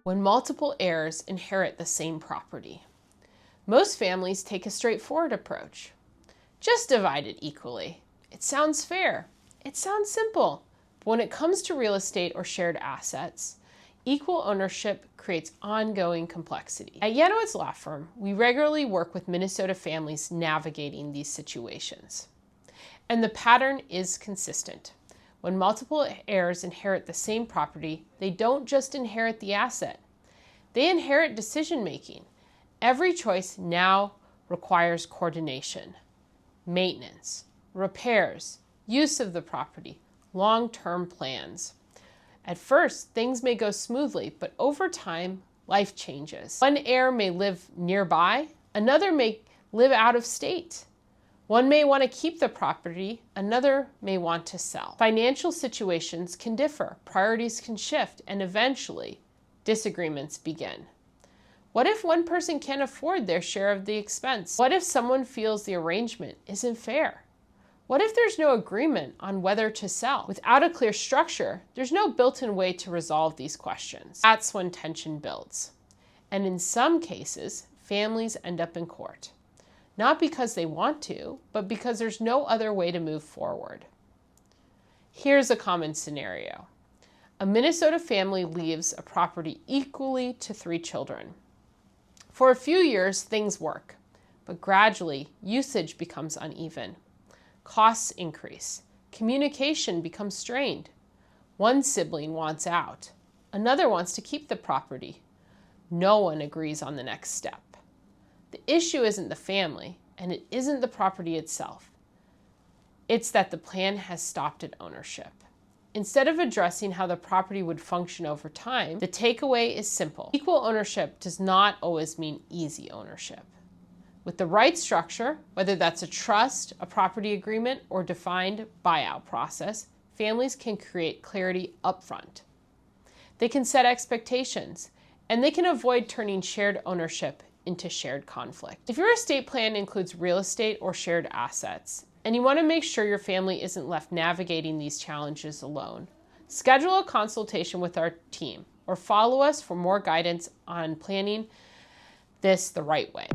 when multiple heirs inherit the same property. Most families take a straightforward approach. Just divide it equally. It sounds fair. It sounds simple. But when it comes to real estate or shared assets, equal ownership creates ongoing complexity. At Yanowitz Law Firm, we regularly work with Minnesota families navigating these situations. And the pattern is consistent. When multiple heirs inherit the same property, they don't just inherit the asset. They inherit decision-making. Every choice now requires coordination, maintenance, repairs, use of the property, long-term plans. At first, things may go smoothly, but over time, life changes. One heir may live nearby, another may live out of state. One may want to keep the property, another may want to sell. Financial situations can differ, priorities can shift, and eventually, disagreements begin. What if one person can't afford their share of the expense? What if someone feels the arrangement isn't fair? What if there's no agreement on whether to sell? Without a clear structure, there's no built-in way to resolve these questions. That's when tension builds. And in some cases, families end up in court. Not because they want to, but because there's no other way to move forward. Here's a common scenario. A Minnesota family leaves a property equally to 3 children. For a few years, things work, but gradually, usage becomes uneven. Costs increase. Communication becomes strained. One sibling wants out. Another wants to keep the property. No one agrees on the next step. The issue isn't the family, and it isn't the property itself. It's that the plan has stopped at ownership. Instead of addressing how the property would function over time, the takeaway is simple. Equal ownership does not always mean easy ownership. With the right structure, whether that's a trust, a property agreement, or defined buyout process, families can create clarity upfront. They can set expectations, and they can avoid turning shared ownership into shared conflict. If your estate plan includes real estate or shared assets, and you want to make sure your family isn't left navigating these challenges alone, schedule a consultation with our team or follow us for more guidance on planning this the right way.